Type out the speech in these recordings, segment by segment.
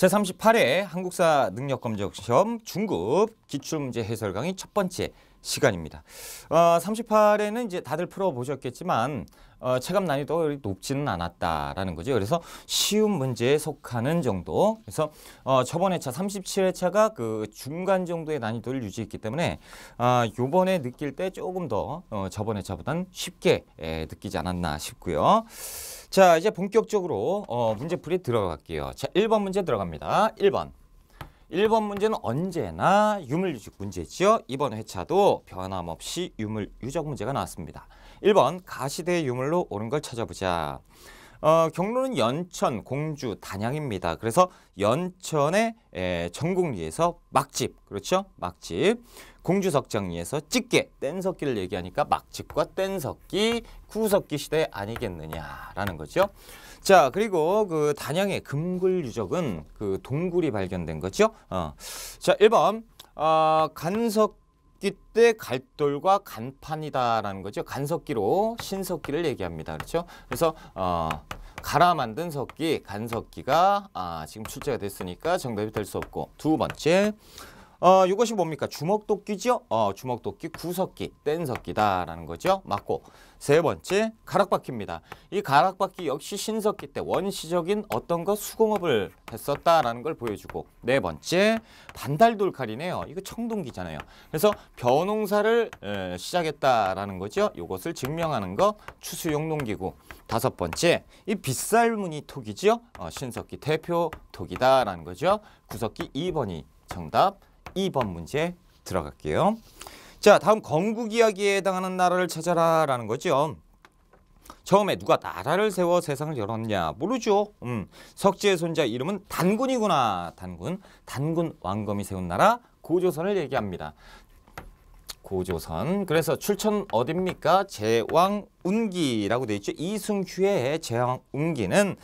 제38회 한국사 능력검정시험 중급 기출문제 해설 강의 첫 번째 시간입니다. 38회는 이제 다들 풀어보셨겠지만 체감 난이도가 높지는 않았다라는 거죠. 그래서 쉬운 문제에 속하는 정도. 그래서 저번 회차 37회차가 그 중간 정도의 난이도를 유지했기 때문에 요번에 느낄 때 조금 더 저번 회차보다는 쉽게 느끼지 않았나 싶고요. 자, 이제 본격적으로 문제풀이 들어갈게요. 자, 1번 문제 들어갑니다. 1번 문제는 언제나 유물유적 문제죠. 이번 회차도 변함없이 유물유적 문제가 나왔습니다. 1번 가시대 유물로 옳은 걸 찾아보자. 경로는 연천, 공주, 단양입니다. 그래서 연천의 전곡리에서 막집, 그렇죠? 막집. 공주석장리에서 찌개, 뗀석기를 얘기하니까 막집과 뗀석기, 구석기 시대 아니겠느냐라는 거죠. 자, 그리고 그 단양의 금굴유적은 그 동굴이 발견된 거죠. 자, 1번 간석기 때 갈돌과 간판이다라는 거죠. 간석기로 신석기를 얘기합니다. 그렇죠? 그래서 갈아 만든 석기, 간석기가 지금 출제가 됐으니까 정답이 될 수 없고, 두 번째 이것이 뭡니까? 주먹도끼죠? 주먹도끼, 구석기, 뗀석기다라는 거죠. 맞고, 세 번째 가락바퀴입니다. 이 가락바퀴 역시 신석기 때 원시적인 어떤 거 수공업을 했었다라는 걸 보여주고, 네 번째 반달돌 칼이네요. 이거 청동기잖아요. 그래서 벼농사를 시작했다라는 거죠. 이것을 증명하는 거 추수용 농기구. 다섯 번째 이 빗살무늬 톡이죠. 신석기 대표 톡이다라는 거죠. 구석기 2번이 정답. 2번 문제 들어갈게요. 자, 다음 건국 이야기에 해당하는 나라를 찾아라 라는 거죠. 처음에 누가 나라를 세워 세상을 열었냐? 모르죠. 석지의 손자 이름은 단군이구나. 단군 왕검이 세운 나라 고조선을 얘기합니다. 고조선. 그래서 출처는 어딥니까? 제왕운기라고 되어 있죠. 이승휴의 제왕운기는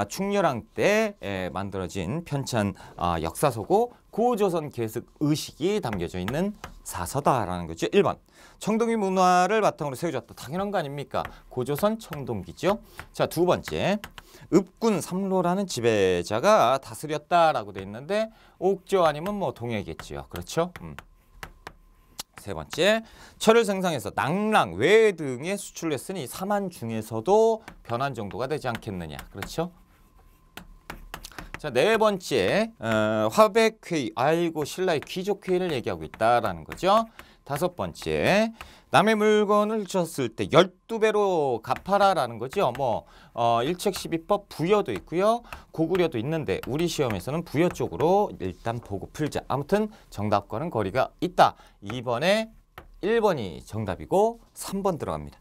충렬왕 때 만들어진 편찬 역사서고 고조선 계습 의식이 담겨져 있는 사서다라는 거죠. 1번. 청동기 문화를 바탕으로 세워졌다. 당연한 거 아닙니까? 고조선 청동기죠. 자, 두 번째. 읍군 삼로라는 지배자가 다스렸다라고 되어 있는데 옥조 아니면 뭐 동해겠지요. 그렇죠? 세 번째, 철을 생산해서 낭랑, 외 등에 수출했으니 사만 중에서도 변환 정도가 되지 않겠느냐. 그렇죠? 자, 네 번째, 화백회의, 아이고 신라의 귀족회의를 얘기하고 있다라는 거죠. 다섯 번째, 남의 물건을 훔쳤을 때 12배로 갚아라라는 거죠. 뭐 일책십이법 부여도 있고요. 고구려도 있는데 우리 시험에서는 부여 쪽으로 일단 보고 풀자. 아무튼 정답과는 거리가 있다. 2번에 1번이 정답이고 3번 들어갑니다.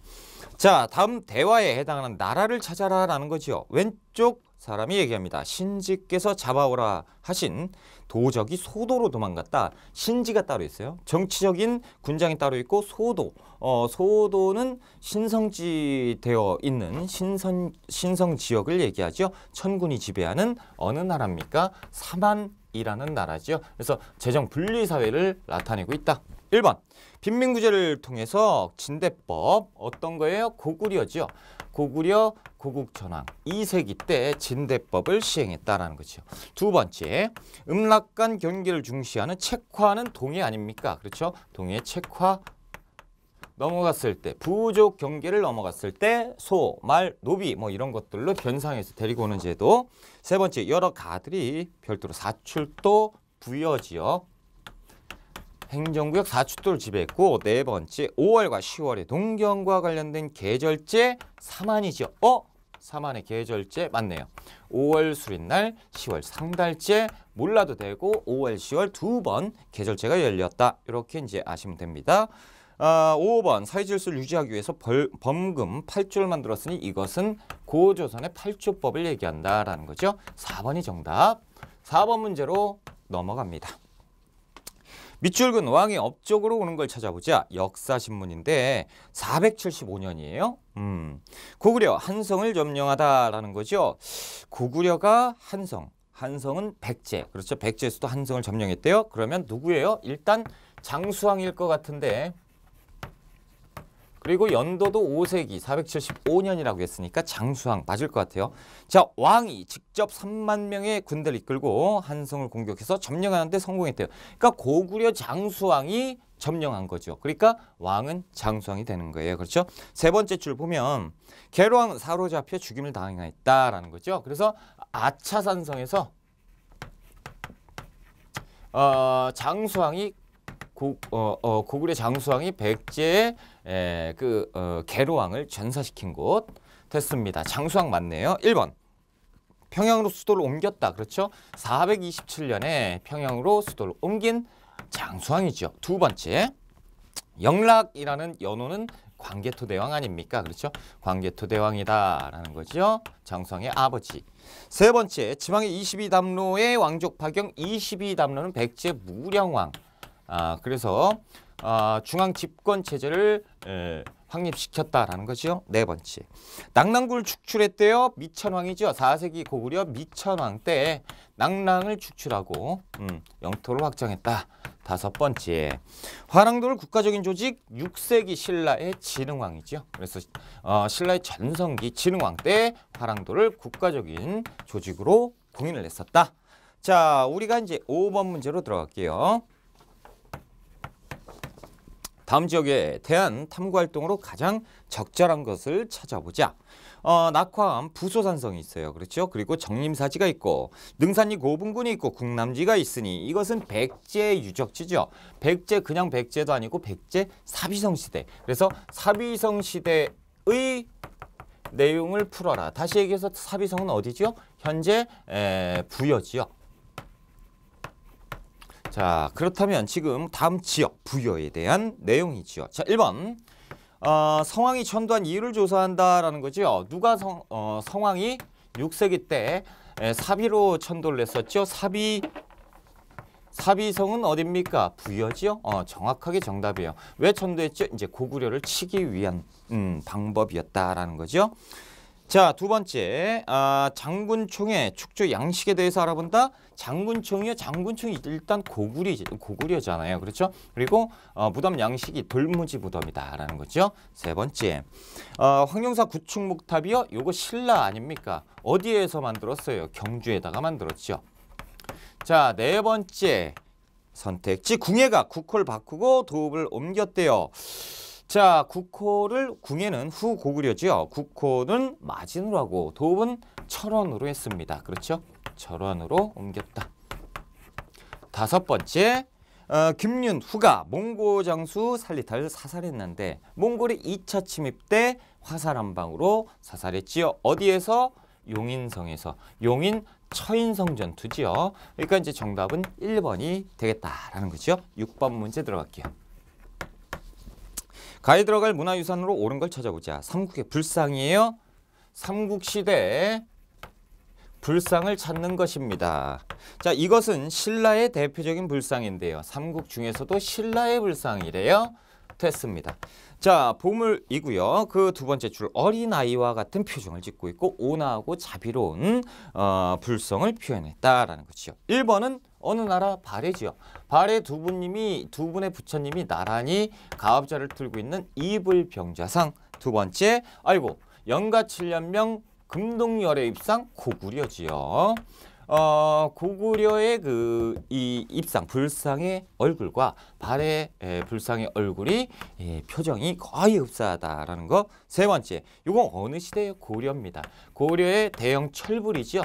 자, 다음 대화에 해당하는 나라를 찾아라라는 거죠. 왼쪽 사람이 얘기합니다. 신지께서 잡아오라 하신 도적이 소도로 도망갔다. 신지가 따로 있어요. 정치적인 군장이 따로 있고 소도. 소도는 신성지 되어 있는 신성 지역을 얘기하죠. 천군이 지배하는 어느 나라입니까? 사만이라는 나라죠. 그래서 재정 분리 사회를 나타내고 있다. 1번. 빈민구제를 통해서 진대법 어떤 거예요? 고구려죠. 고구려 고국전왕 2세기 때 진대법을 시행했다라는 거죠. 두 번째, 음락간 경계를 중시하는 책화는 동해 아닙니까? 그렇죠? 동해 책화 넘어갔을 때 부족 경계를 넘어갔을 때 소, 말, 노비 뭐 이런 것들로 변상해서 데리고 오는 제도. 세 번째, 여러 가들이 별도로 사출도 부여지역 행정구역 사출도를 지배했고, 네 번째 5월과 10월의 동경과 관련된 계절제 사만이죠. 사만의 계절제 맞네요. 5월 수린날, 10월 상달제 몰라도 되고 5월, 10월 두 번 계절제가 열렸다. 이렇게 이제 아시면 됩니다. 5번 사회질서를 유지하기 위해서 범금 8조를 만들었으니 이것은 고조선의 8조법을 얘기한다라는 거죠. 4번이 정답. 4번 문제로 넘어갑니다. 밑줄근 왕이 업적으로 오는 걸 찾아보자. 역사신문인데 475년이에요. 고구려 한성을 점령하다라는 거죠. 고구려가 한성은 백제. 그렇죠. 백제에서도 한성을 점령했대요. 그러면 누구예요? 일단 장수왕일 것 같은데. 그리고 연도도 5세기 475년이라고 했으니까 장수왕 맞을 것 같아요. 자, 왕이 직접 3만 명의 군대를 이끌고 한성을 공격해서 점령하는 데 성공했대요. 그러니까 고구려 장수왕이 점령한 거죠. 그러니까 왕은 장수왕이 되는 거예요. 그렇죠? 세 번째 줄 보면 계로왕은 사로잡혀 죽임을 당했다라는 거죠. 그래서 아차산성에서 장수왕이 고구려 장수왕이 백제의 계로왕을 전사시킨 곳 됐습니다. 장수왕 맞네요. 1번 평양으로 수도를 옮겼다. 그렇죠? 427년에 평양으로 수도를 옮긴 장수왕이죠. 두 번째 영락이라는 연호는 광개토대왕 아닙니까? 그렇죠? 광개토대왕이다라는 거죠. 장수왕의 아버지. 세 번째 지방의 22담로의 왕족 파경 22담로는 백제 무령왕. 그래서 중앙 집권 체제를 확립시켰다라는 거죠. 네 번째 낙랑군을 축출했대요. 미천왕이죠. 4세기 고구려 미천왕 때 낙랑을 축출하고 영토를 확장했다. 다섯 번째 화랑도를 국가적인 조직 6세기 신라의 진흥왕이죠. 그래서 신라의 전성기 진흥왕 때 화랑도를 국가적인 조직으로 공인을 했었다. 자, 우리가 이제 5번 문제로 들어갈게요. 다음 지역에 대한 탐구활동으로 가장 적절한 것을 찾아보자. 낙화암 부소산성이 있어요. 그렇죠? 그리고 정림사지가 있고 능산리 고분군이 있고 국남지가 있으니 이것은 백제 유적지죠. 백제 그냥 백제도 아니고 백제 사비성 시대. 그래서 사비성 시대의 내용을 풀어라. 다시 얘기해서 사비성은 어디죠? 현재 부여지요. 자, 그렇다면 지금 다음 지역 부여에 대한 내용이죠. 자, 1번 성왕이 천도한 이유를 조사한다라는 거죠. 누가 성왕이 6세기 때 사비로 천도를 했었죠. 사비성은 어딥니까? 부여지요. 정확하게 정답이에요. 왜 천도했죠? 이제 고구려를 치기 위한 방법이었다라는 거죠. 자, 두 번째 장군총의 축조 양식에 대해서 알아본다. 장군총이요. 장군총이 일단 고구려잖아요. 그렇죠? 그리고 무덤 양식이 돌무지 무덤이다라는 거죠. 세 번째 황룡사 구축목탑이요. 요거 신라 아닙니까? 어디에서 만들었어요? 경주에다가 만들었죠. 자, 네 번째 선택지 궁예가 국호를 바꾸고 도읍을 옮겼대요. 자, 궁예는 후고구려죠. 국호는 마진으로 하고 도읍은 철원으로 했습니다. 그렇죠? 철원으로 옮겼다. 다섯 번째 김윤후가 몽고 장수 살리타를 사살했는데 몽골의 2차 침입 때 화살 한 방으로 사살했지요. 어디에서? 용인성에서. 용인 처인성 전투지요. 그러니까 이제 정답은 1번이 되겠다라는 거죠. 6번 문제 들어갈게요. 가에 들어갈 문화유산으로 옳은 걸 찾아보자. 삼국의 불상이에요. 삼국시대의 불상을 찾는 것입니다. 자, 이것은 신라의 대표적인 불상인데요. 삼국 중에서도 신라의 불상이래요. 됐습니다. 자, 보물이고요. 그 두 번째 줄 어린아이와 같은 표정을 짓고 있고 온화하고 자비로운 불성을 표현했다라는 것이죠. 1번은 어느 나라? 발해지요. 발해 두 분의 부처님이 나란히 가업자를 들고 있는 이불병자상. 두 번째, 영가 7년명 금동열의 입상 고구려지요. 고구려의 이 입상 불상의 얼굴과 발의 불상의 얼굴이 표정이 거의 흡사하다라는 거. 세 번째, 이건 어느 시대의 고려입니다. 고려의 대형 철불이죠.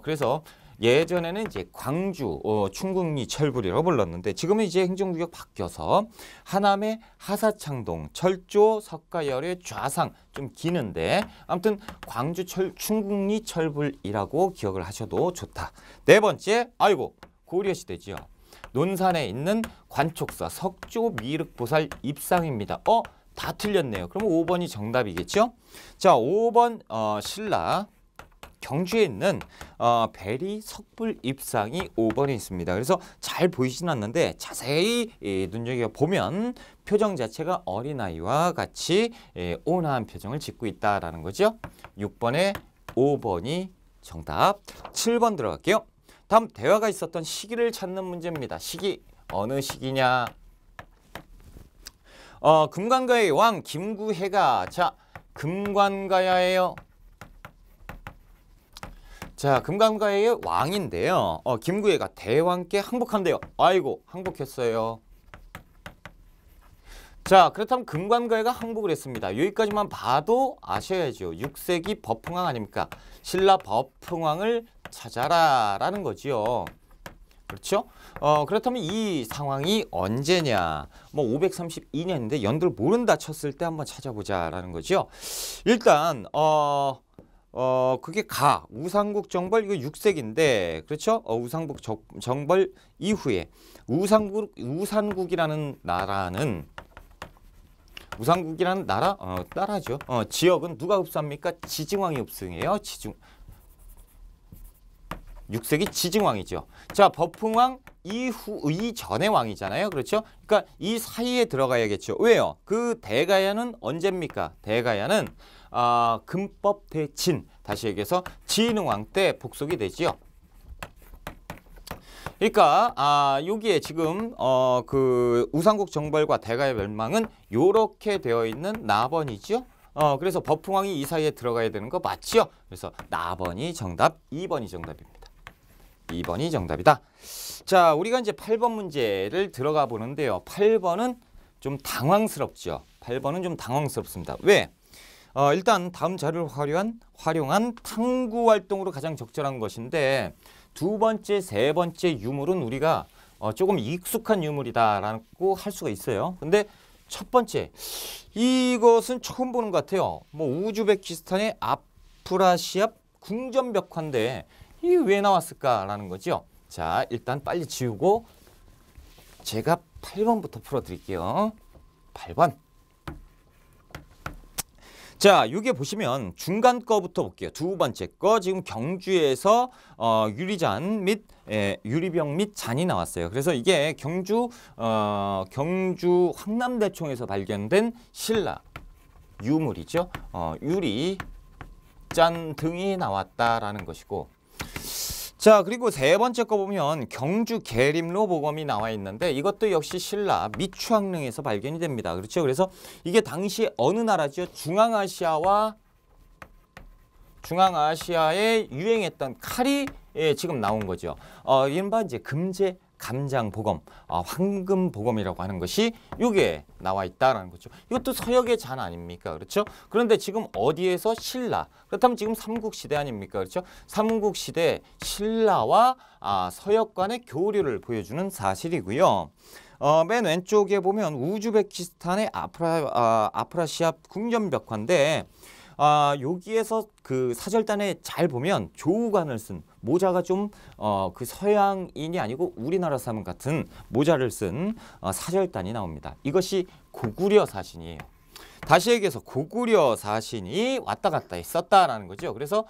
그래서 예전에는 이제 광주 충국리 철불이라고 불렀는데 지금은 이제 행정구역 바뀌어서 하남의 하사창동 철조 석가열의 좌상 좀 기는데 아무튼 광주 충국리 철불이라고 기억을 하셔도 좋다. 네 번째, 고려시대지요. 논산에 있는 관촉사 석조 미륵보살 입상입니다. 다 틀렸네요. 그럼 5번이 정답이겠죠? 자, 5번 신라 경주에 있는 베리 석불 입상이 5번에 있습니다. 그래서 잘 보이진 않는데 자세히 눈여겨보면 표정 자체가 어린아이와 같이 온화한 표정을 짓고 있다는 거죠. 6번에 5번이 정답. 7번 들어갈게요. 다음 대화가 있었던 시기를 찾는 문제입니다. 시기 어느 시기냐? 금관가의 왕 김구해가 자 금관가야예요. 자 금관가의 왕인데요. 김구해가 대왕께 항복한대요. 아이고 항복했어요. 자 그렇다면 금관가해가 항복을 했습니다. 여기까지만 봐도 아셔야죠. 6세기 법흥왕 아닙니까? 신라 법흥왕을 찾아라 라는 거지요. 그렇죠? 그렇다면 이 상황이 언제냐? 뭐 532년인데 연도를 모른다 쳤을 때 한번 찾아보자 라는 거죠. 일단 그게 우상국 정벌 이거 6세기인데 그렇죠? 우상국 정벌 이후에 우산국이라는 나라는 나라죠. 지역은 누가 흡수합니까? 지증왕이 흡수해요. 6세기 지증왕이죠. 자, 법흥왕 이전의 왕이잖아요. 그렇죠? 그러니까 이 사이에 들어가야겠죠. 왜요? 그 대가야는 언제입니까? 대가야는 금법 대진, 다시 얘기해서 진흥왕 때 복속이 되지요. 그러니까 여기에 지금 그 우상국 정벌과 대가야 멸망은 요렇게 되어 있는 나번이죠. 그래서 법흥왕이 이 사이에 들어가야 되는 거 맞지요? 그래서 나번이 정답, 2번이 정답입니다. 2번이 정답이다. 자, 우리가 이제 8번 문제를 들어가 보는데요. 8번은 좀 당황스럽죠. 8번은 좀 당황스럽습니다. 왜? 일단 다음 자료를 활용한 탐구 활동으로 가장 적절한 것인데 두 번째, 세 번째 유물은 우리가 조금 익숙한 유물이다라고 할 수가 있어요. 근데 첫 번째, 이것은 처음 보는 것 같아요. 뭐 우즈베키스탄의 아프라시압 궁전벽화인데 이게 왜 나왔을까라는 거죠. 자, 일단 빨리 지우고 제가 8번부터 풀어드릴게요. 8번. 자, 이게 보시면 중간 거부터 볼게요. 두 번째 거 지금 경주에서 유리잔 및 유리병 및 잔이 나왔어요. 그래서 이게 경주 황남대총에서 발견된 신라 유물이죠. 유리잔 등이 나왔다라는 것이고, 자 그리고 세 번째 거 보면 경주 계림로 보검이 나와 있는데 이것도 역시 신라 미추학릉에서 발견이 됩니다. 그렇죠? 그래서 이게 당시 어느 나라죠? 중앙아시아에 유행했던 칼이 지금 나온 거죠. 이른바 이제 금제 감장 보검, 황금 보검이라고 하는 것이 이게 나와 있다라는 거죠. 이것도 서역의 잔 아닙니까? 그렇죠? 그런데 지금 어디에서 신라? 그렇다면 지금 삼국시대 아닙니까? 그렇죠? 삼국시대 신라와 서역 간의 교류를 보여주는 사실이고요. 맨 왼쪽에 보면 우즈베키스탄의 아프라시압 궁전벽화인데 여기에서 그 사절단에 잘 보면 조우관을 쓴 모자가 좀 그 서양인이 아니고 우리나라 사람 같은 모자를 쓴 사절단이 나옵니다. 이것이 고구려 사신이에요. 다시 얘기해서 고구려 사신이 왔다 갔다 했었다라는 거죠. 그래서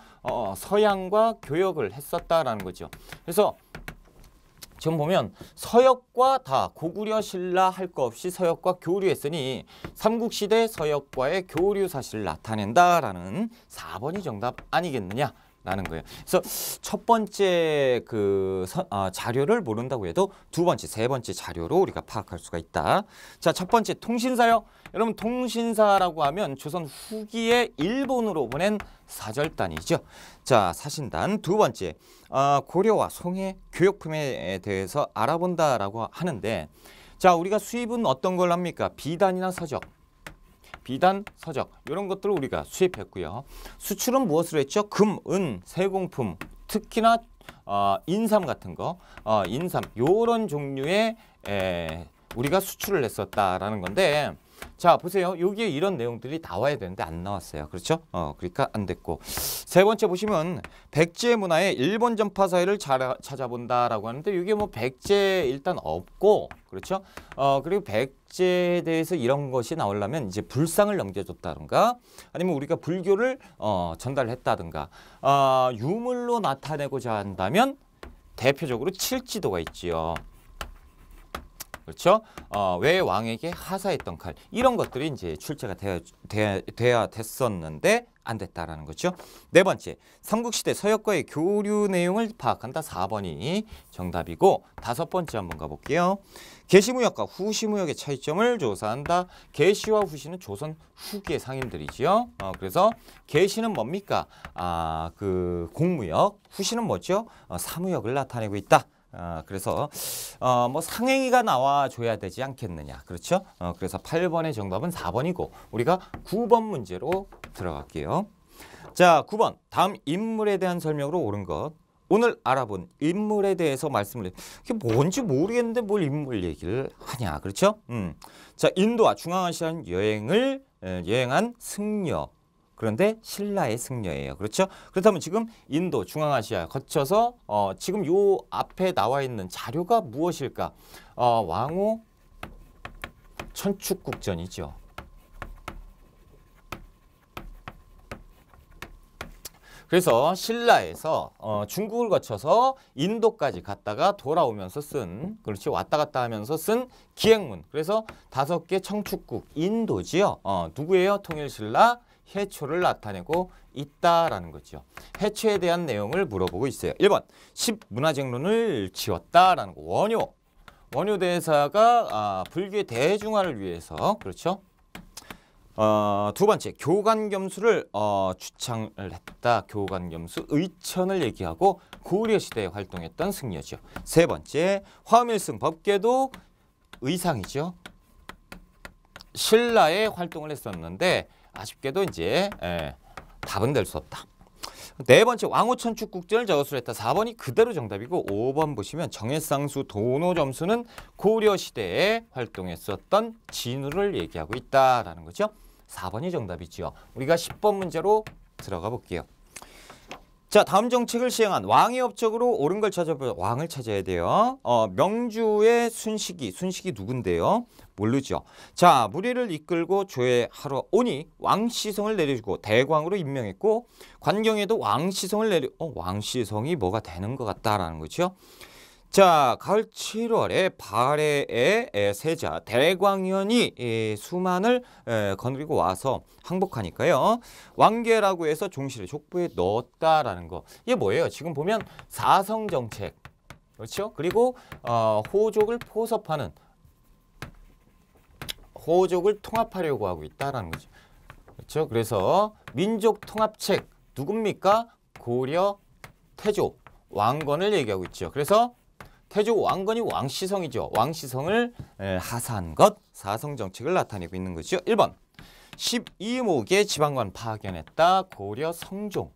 서양과 교역을 했었다라는 거죠. 그래서 지금 보면 서역과 다 고구려 신라 할 거 없이 서역과 교류했으니 삼국시대 서역과의 교류 사실을 나타낸다라는 4번이 정답 아니겠느냐라는 거예요. 그래서 첫 번째 그 자료를 모른다고 해도 두 번째, 세 번째 자료로 우리가 파악할 수가 있다. 자, 첫 번째 통신사요. 여러분 통신사라고 하면 조선 후기에 일본으로 보낸 사절단이죠. 자, 사신단. 두 번째, 고려와 송해 교역품에 대해서 알아본다라고 하는데, 자, 우리가 수입은 어떤 걸 합니까? 비단이나 서적, 비단, 서적 이런 것들을 우리가 수입했고요. 수출은 무엇으로 했죠? 금, 은, 세공품, 특히나 인삼 같은 거, 인삼 요런 종류의 우리가 수출을 했었다라는 건데, 자 보세요. 여기에 이런 내용들이 나와야 되는데 안 나왔어요. 그렇죠? 그러니까 안 됐고, 세 번째 보시면 백제 문화의 일본 전파 사회를 찾아본다라고 하는데 이게 뭐 백제 일단 없고, 그렇죠? 그리고 백제에 대해서 이런 것이 나오려면 이제 불상을 넘겨줬다든가 아니면 우리가 불교를 전달했다든가 유물로 나타내고자 한다면 대표적으로 칠지도가 있지요. 그렇죠? 왜 왕에게 하사했던 칼 이런 것들이 이제 출제가 돼야 됐었는데 안 됐다라는 거죠. 네 번째, 삼국시대 서역과의 교류 내용을 파악한다. 4번이 정답이고 다섯 번째 한번 가볼게요. 계시무역과 후시무역의 차이점을 조사한다. 계시와 후시는 조선 후기의 상인들이지요. 그래서 계시는 뭡니까? 그 공무역, 후시는 뭐죠? 사무역을 나타내고 있다. 그래서 뭐 상행위가 나와줘야 되지 않겠느냐. 그렇죠? 그래서 8번의 정답은 4번이고 우리가 9번 문제로 들어갈게요. 자, 9번. 다음 인물에 대한 설명으로 옳은 것. 오늘 알아본 인물에 대해서 말씀을 이게 뭔지 모르겠는데 뭘 인물 얘기를 하냐. 그렇죠? 자, 인도와 중앙아시아 여행한 승려. 그런데 신라의 승려예요. 그렇죠? 그렇다면 지금 인도, 중앙아시아 거쳐서 지금 요 앞에 나와 있는 자료가 무엇일까? 왕후 천축국전이죠. 그래서 신라에서 중국을 거쳐서 인도까지 갔다가 돌아오면서 쓴, 그렇지, 왔다 갔다 하면서 쓴 기행문. 그래서 5개 청축국, 인도지요. 누구예요? 통일신라 해초를 나타내고 있다라는 거죠. 해초에 대한 내용을 물어보고 있어요. 1번, 10문화쟁론을 지었다라는 거. 원효 대사가 불교의 대중화를 위해서, 그렇죠? 두 번째, 교관겸수를 주창을 했다. 교관겸수, 의천을 얘기하고 고려시대에 활동했던 승려죠. 세 번째, 화엄일승 법계도 의상이죠. 신라에 활동을 했었는데 아쉽게도 이제 답은 될 수 없다. 네 번째, 왕후천축국전을 저것으로 했다. 4번이 그대로 정답이고 5번 보시면 정해쌍수 도노점수는 고려시대에 활동했었던 진우를 얘기하고 있다라는 거죠. 4번이 정답이죠. 우리가 10번 문제로 들어가 볼게요. 자, 다음 정책을 시행한 왕의 업적으로 옳은 걸 찾아보자. 왕을 찾아야 돼요. 명주의 순식이 누군데요? 모르죠. 자, 무리를 이끌고 조회하러 오니 왕시성을 내려주고 대광으로 임명했고 관경에도 왕시성을 왕시성이 뭐가 되는 것 같다라는 거죠. 자, 가을 7월에 발해의 세자 대광현이 수만을 거느리고 와서 항복하니까요. 왕계라고 해서 종실의 족보에 넣었다라는 거. 이게 뭐예요? 지금 보면 사성정책, 그렇죠? 그리고 호족을 포섭하는, 호족을 통합하려고 하고 있다라는 거죠. 그렇죠? 그래서 민족통합책 누굽니까? 고려 태조 왕건을 얘기하고 있죠. 그래서 태조 왕건이 왕시성이죠. 왕시성을 하사한 것, 사성정책을 나타내고 있는 거죠. 1번, 12목의 지방관 파견했다. 고려 성종.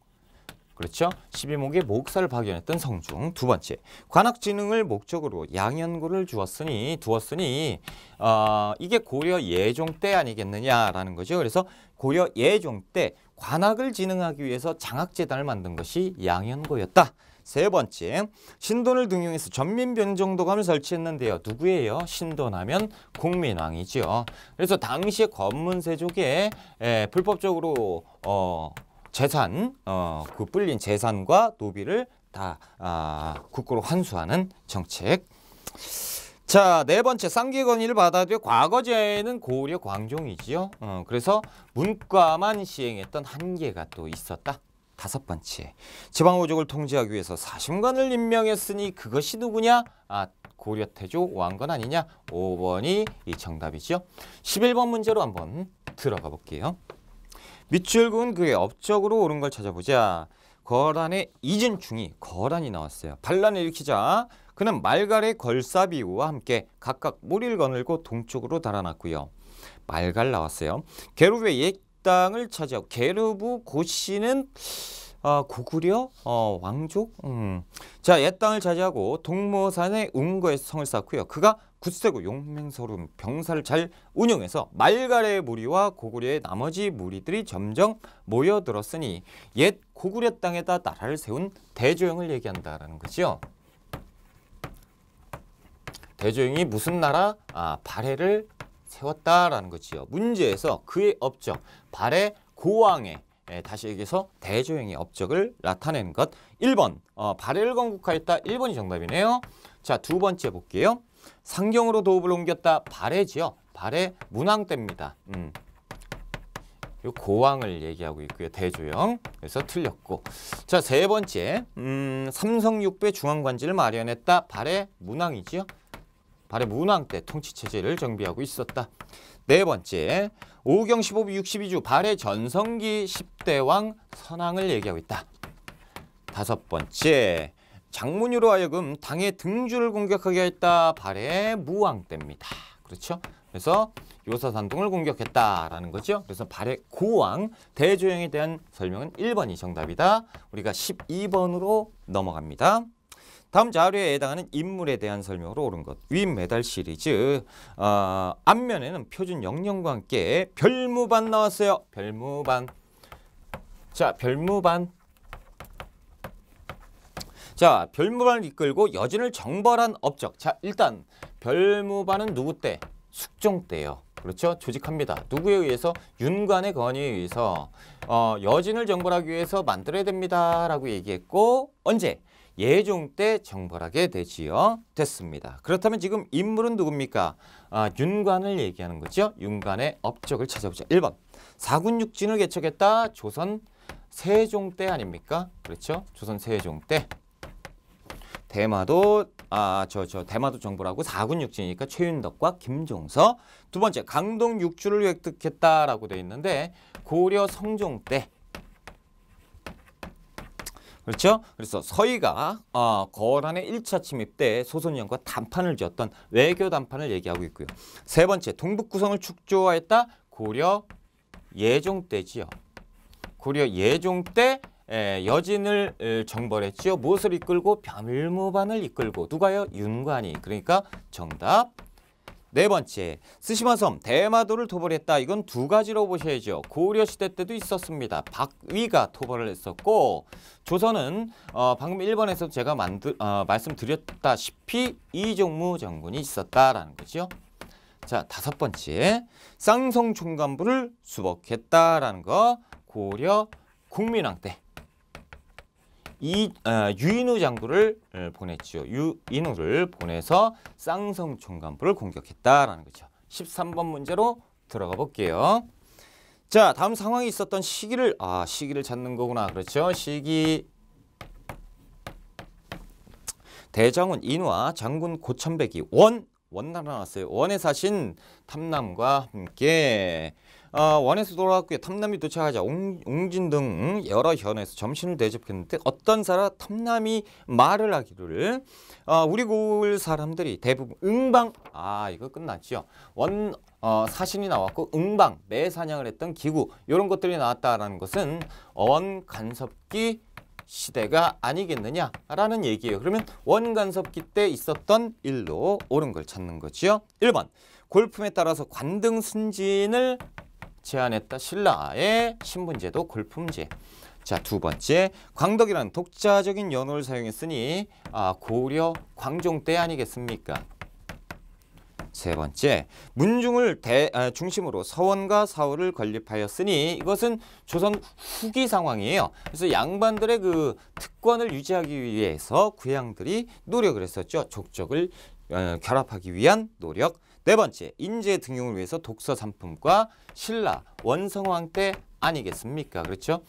그렇죠? 12목의 목사를 파견했던 성종. 두 번째, 관악진흥을 목적으로 양현고를 두었으니 이게 고려 예종 때 아니겠느냐라는 거죠. 그래서 고려 예종 때 관악을 진흥하기 위해서 장학재단을 만든 것이 양현고였다. 세 번째, 신돈을 등용해서 전민변정도감을 설치했는데요. 누구예요? 신돈하면 국민왕이죠. 그래서 당시에 검문세족에 불법적으로 재산, 그 불린 재산과 노비를 다 국고로 환수하는 정책. 자, 네 번째, 쌍계건의를 받아들여 과거제에는 고려 광종이지요. 그래서 문과만 시행했던 한계가 또 있었다. 다섯 번째, 지방호족을 통제하기 위해서 사심관을 임명했으니 그것이 누구냐? 고려 태조 왕건 아니냐? 5번이 이 정답이죠. 11번 문제로 한번 들어가 볼게요. 밑줄 그은 그의 업적으로 옳은 걸 찾아보자. 거란의 이진충이 거란이 나왔어요. 반란을 일으키자 그는 말갈의 걸사비우와 함께 각각 무리를 거느리고 동쪽으로 달아났고요. 말갈 나왔어요. 게르브의 옛 땅을 차지하고 게르브 고씨는 고구려 왕족. 자, 옛 땅을 차지하고 동모산의 운거에서 성을 쌓고요. 그가 굳세고 용맹서러운 병사를 잘 운영해서 말갈의 무리와 고구려의 나머지 무리들이 점점 모여들었으니 옛 고구려 땅에다 나라를 세운 대조영을 얘기한다라는 거죠. 대조영이 무슨 나라? 발해를 세웠다라는 거지요. 문제에서 그의 업적, 발해 고왕의 다시 얘기해서 대조영의 업적을 나타내는 것. 1번, 발해를 건국하였다. 1번이 정답이네요. 자, 두 번째 볼게요. 상경으로 도읍을 옮겼다. 발해지요. 발해 문왕대입니다. 요 고왕을 얘기하고 있고요. 대조영. 그래서 틀렸고. 자, 세 번째. 삼성육부의 중앙관지를 마련했다. 발해 문왕이지요. 발해 문왕 때 통치체제를 정비하고 있었다. 네 번째. 오경 15부 62주 발해 전성기 10대 왕 선왕을 얘기하고 있다. 다섯 번째. 장문유로 하여금 당의 등주를 공격하게 했다. 발해 무왕 때입니다. 그렇죠? 그래서 요사산동을 공격했다라는 거죠. 그래서 발해 고왕 대조영에 대한 설명은 1번이 정답이다. 우리가 12번으로 넘어갑니다. 다음 자료에 해당하는 인물에 대한 설명으로 옳은 것. 윗메달 시리즈 앞면에는 표준 영령과 함께 별무반 나왔어요. 별무반. 자, 별무반. 자, 별무반을 이끌고 여진을 정벌한 업적. 자, 일단 별무반은 누구 때? 숙종 때요. 그렇죠? 조직합니다. 누구에 의해서? 윤관의 건의에 의해서 여진을 정벌하기 위해서 만들어야 됩니다. 라고 얘기했고 언제? 예종 때 정벌하게 되지요. 됐습니다. 그렇다면 지금 인물은 누굽니까? 윤관을 얘기하는 거죠. 윤관의 업적을 찾아보자. 1번. 사군육진을 개척했다. 조선 세종 때 아닙니까? 그렇죠? 조선 세종 때. 대마도 대마도 정벌하고 사군육진이니까 최윤덕과 김종서. 두 번째, 강동 육주를 획득했다라고 되어 있는데 고려 성종 때. 그렇죠? 그래서 서희가 거란의 1차 침입 때 소선영과 담판을 지었던 외교 담판을 얘기하고 있고요. 세 번째, 동북구성을 축조하였다. 고려 예종 때지요. 고려 예종 때 여진을 정벌했지요. 무엇을 이끌고? 별무반을 이끌고. 누가요? 윤관이. 그러니까 정답. 네 번째, 스시마섬 대마도를 토벌했다. 이건 두 가지로 보셔야죠. 고려시대 때도 있었습니다. 박위가 토벌을 했었고 조선은 방금 1번에서 제가 말씀드렸다시피 이종무 장군이 있었다라는 거죠. 자, 다섯 번째, 쌍성 총관부를 수복했다라는 거. 고려 국민왕 때. 유인우 장군을 보냈죠. 유인우를 보내서 쌍성 총관부를 공격했다라는 거죠. 13번 문제로 들어가 볼게요. 자, 다음 상황이 있었던 시기를 찾는 거구나. 그렇죠? 시기. 대장군 인우와 장군 고천백이 원나라 나왔어요. 원에 사신 탐남과 함께 원에서 돌아왔고요. 탐남이 도착하자 웅진 등 여러 현에서 점심을 대접했는데 어떤 사람 탐남이 말을 하기를 우리 고을 사람들이 대부분 응방 이거 끝났죠. 원 사신이 나왔고 응방 매사냥을 했던 기구 이런 것들이 나왔다라는 것은 원간섭기 시대가 아니겠느냐라는 얘기예요. 그러면 원간섭기 때 있었던 일로 옳은 걸 찾는 거죠. 1번 골품에 따라서 관등 승진을 제안했다. 신라의 신분제도 골품제. 자, 두 번째, 광덕이라는 독자적인 연호를 사용했으니 고려 광종 때 아니겠습니까? 세 번째, 문중을 중심으로 서원과 사호를 건립하였으니 이것은 조선 후기 상황이에요. 그래서 양반들의 그 특권을 유지하기 위해서 구양들이 노력을 했었죠. 족적을 결합하기 위한 노력. 네 번째, 인재 등용을 위해서 독서 상품과 신라 원성왕 때 아니겠습니까? 그렇죠?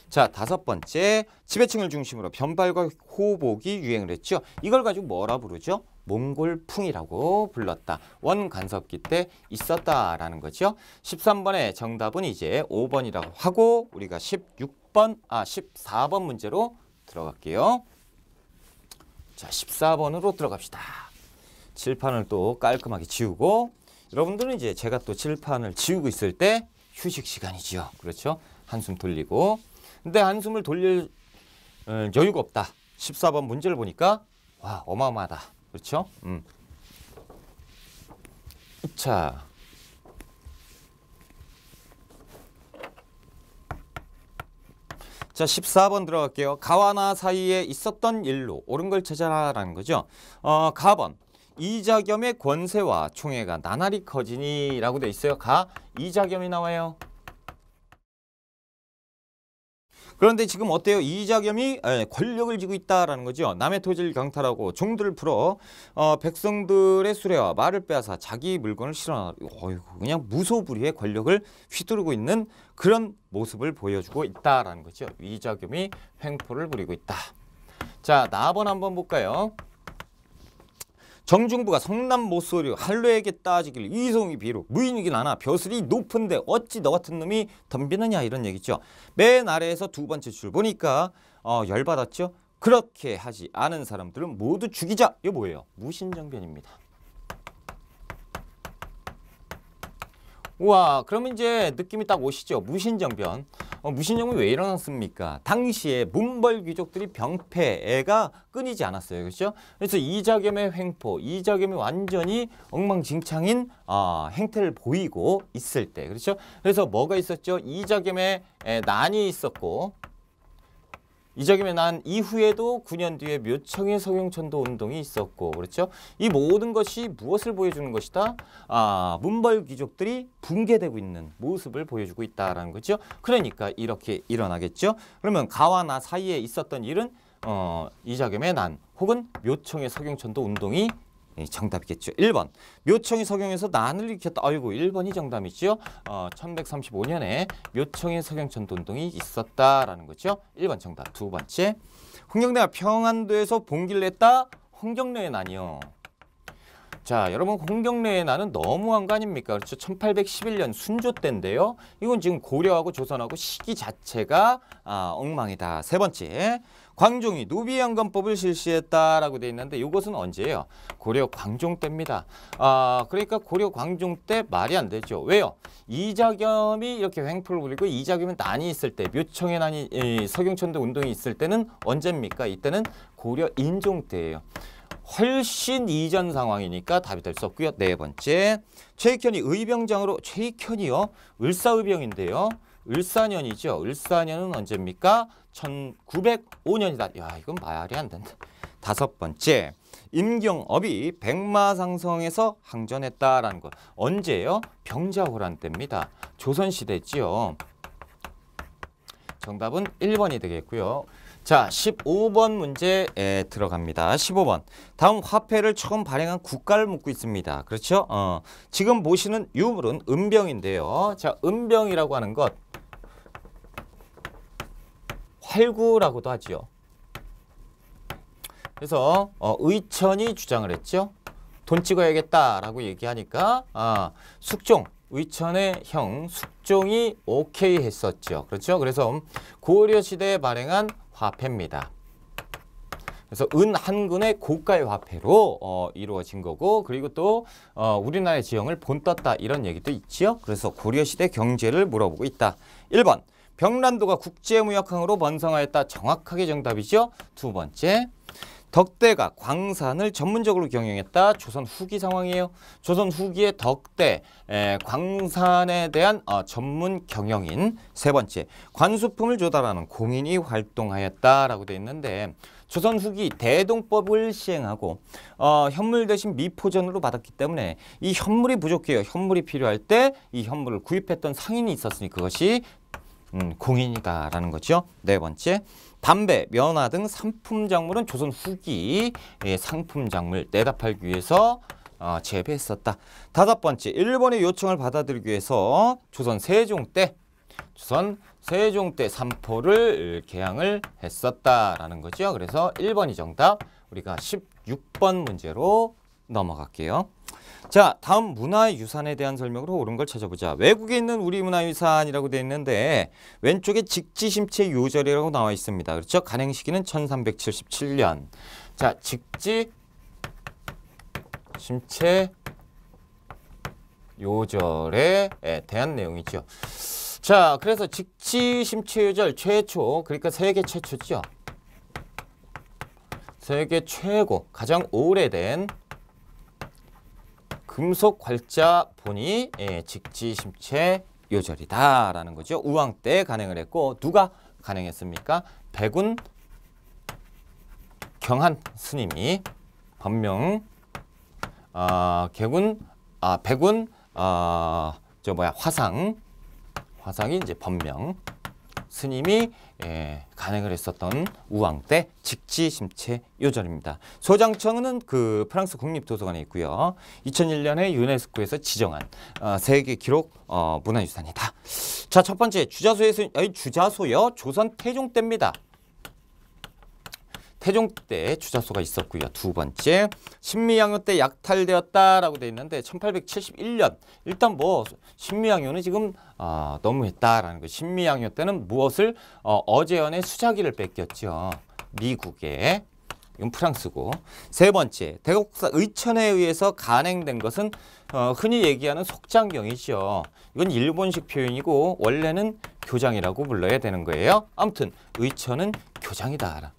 자, 다섯 번째, 지배층을 중심으로 변발과 호복이 유행을 했죠. 이걸 가지고 뭐라 부르죠? 몽골풍이라고 불렀다. 원간섭기 때 있었다라는 거죠. 13번의 정답은 이제 5번이라고 하고 우리가 14번 문제로 들어갈게요. 자, 14번으로 들어갑시다. 칠판을 또 깔끔하게 지우고 여러분들은 이제 제가 또 칠판을 지우고 있을 때 휴식 시간이지요. 그렇죠? 한숨 돌리고. 근데 한숨을 돌릴 여유가 없다. 14번 문제를 보니까 와, 어마어마하다. 그렇죠? 자, 자, 14번 들어갈게요. 가와 나 사이에 있었던 일로 옳은 걸 찾아라라는 거죠. 가번. 이자겸의 권세와 총애가 나날이 커지니라고 돼 있어요. 이자겸이 나와요. 그런데 지금 어때요? 이자겸이 권력을 쥐고 있다라는 거죠. 남의 토지를 강탈하고 종들을 풀어 백성들의 수레와 말을 빼앗아 자기 물건을 실어나가고 그냥 무소불위의 권력을 휘두르고 있는 그런 모습을 보여주고 있다라는 거죠. 이자겸이 횡포를 부리고 있다. 자, 나번 한번 볼까요? 정중부가 성남 모쏠이 한로에게 따지길 이송이 비록 무인이긴 하나 벼슬이 높은데 어찌 너 같은 놈이 덤비느냐 이런 얘기죠. 맨 아래에서 두 번째 줄 보니까 열받았죠. 그렇게 하지 않은 사람들은 모두 죽이자. 이거 뭐예요? 무신정변입니다. 우와, 그러면 이제 느낌이 딱 오시죠. 무신정변. 무신정변이 왜 일어났습니까? 당시에 문벌 귀족들이 병폐가 끊이지 않았어요. 그렇죠? 그래서 이자겸의 횡포, 이자겸이 완전히 엉망진창인 행태를 보이고 있을 때. 그렇죠? 그래서 뭐가 있었죠? 이자겸의 난이 있었고, 이자겸의 난 이후에도 9년 뒤에 묘청의 서경천도 운동이 있었고, 그렇죠? 이 모든 것이 무엇을 보여주는 것이다? 문벌 귀족들이 붕괴되고 있는 모습을 보여주고 있다라는 거죠. 그러니까 이렇게 일어나겠죠. 그러면 가와 나 사이에 있었던 일은 이자겸의 난 혹은 묘청의 서경천도 운동이 정답이겠죠. 1번. 묘청이 서경에서 난을 일으켰다. 아이고, 1번이 정답이죠. 1135년에 묘청의 서경천도 운동이 있었다라는 거죠. 1번 정답. 두 번째. 홍경래가 평안도에서 봉기를 냈다. 홍경래의 난이요. 자, 여러분, 홍경래의 난은 너무한 거 아닙니까? 그렇죠. 1811년 순조 때인데요. 이건 지금 고려하고 조선하고 시기 자체가 엉망이다. 세 번째. 광종이 노비양간법을 실시했다라고 돼 있는데 이것은 언제예요? 고려 광종 때입니다. 그러니까 고려 광종 때 말이 안 되죠. 왜요? 이자겸이 이렇게 횡포를 부리고 이자겸은 난이 있을 때, 묘청의 난이 서경천도 운동이 있을 때는 언제입니까? 이때는 고려 인종 때예요. 훨씬 이전 상황이니까 답이 될 수 없고요. 네 번째. 최익현이 의병장으로, 최익현이요? 을사의병인데요. 을사년이죠. 을사년은 언제입니까? 1905년이다. 야, 이건 말이 안 된다. 다섯 번째. 임경업이 백마상성에서 항전했다라는 것. 언제예요? 병자호란 때입니다. 조선시대지요. 정답은 1번이 되겠고요. 자, 15번 문제에 들어갑니다. 15번. 다음 화폐를 처음 발행한 국가를 묻고 있습니다. 그렇죠? 지금 보시는 유물은 은병인데요. 자, 은병이라고 하는 것. 활구라고도 하죠. 그래서 의천이 주장을 했죠. 돈 찍어야겠다라고 얘기하니까 숙종, 의천의 형 숙종이 오케이 했었죠. 그렇죠? 그래서 고려시대에 발행한 화폐입니다. 그래서 은 한 근의 고가의 화폐로 이루어진 거고, 그리고 또 우리나라의 지형을 본떴다 이런 얘기도 있지요. 그래서 고려시대 경제를 물어보고 있다. 1번. 병란도가 국제무역항으로 번성하였다. 정확하게 정답이죠. 두 번째. 덕대가 광산을 전문적으로 경영했다. 조선 후기 상황이에요. 조선 후기의 덕대, 광산에 대한 전문 경영인. 세 번째. 관수품을 조달하는 공인이 활동하였다라고 되어 있는데, 조선 후기 대동법을 시행하고 현물 대신 미포전으로 받았기 때문에 이 현물이 부족해요. 현물이 필요할 때 이 현물을 구입했던 상인이 있었으니 그것이 공인이다라는 거죠. 네 번째. 담배, 면화 등 상품 작물은 조선 후기 상품 작물 내다 팔기 위해서 재배했었다. 다섯 번째. 일본의 요청을 받아들이기 위해서 조선 세종 때 삼포를 개항을 했었다라는 거죠. 그래서 1번이 정답. 우리가 16번 문제로 넘어갈게요. 자, 다음 문화유산에 대한 설명으로 옳은 걸 찾아보자. 외국에 있는 우리 문화유산이라고 되어 있는데 왼쪽에 직지심체 요절이라고 나와 있습니다. 그렇죠? 간행 시기는 1377년. 자, 직지심체 요절에 대한 내용이죠. 자, 그래서 직지심체 요절 최초, 그러니까 세계 최초죠. 세계 최고, 가장 오래된 금속 괄자본이 직지심체 요절이다라는 거죠. 우왕 때 간행을 했고, 누가 간행했습니까? 백운 경한 스님이 법명 백운 화상이 이제 법명 스님이 간행을 했었던 우왕 때 직지심체 요절입니다. 소장청은 그 프랑스 국립도서관에 있고요. 2001년에 유네스코에서 지정한 세계 기록 문화유산이다. 자, 첫 번째 주자소요. 조선 태종 때입니다. 태종 때 주자소가 있었고요. 두 번째, 신미양요 때 약탈되었다라고 돼 있는데 1871년. 일단 뭐 신미양요는 지금 너무했다라는 거. 신미양요 때는 무엇을 어제연의 수자기를 뺏겼죠. 미국에. 이건 프랑스고. 세 번째, 대곡사 의천에 의해서 간행된 것은 흔히 얘기하는 속장경이죠. 이건 일본식 표현이고 원래는 교장이라고 불러야 되는 거예요. 아무튼 의천은 교장이다.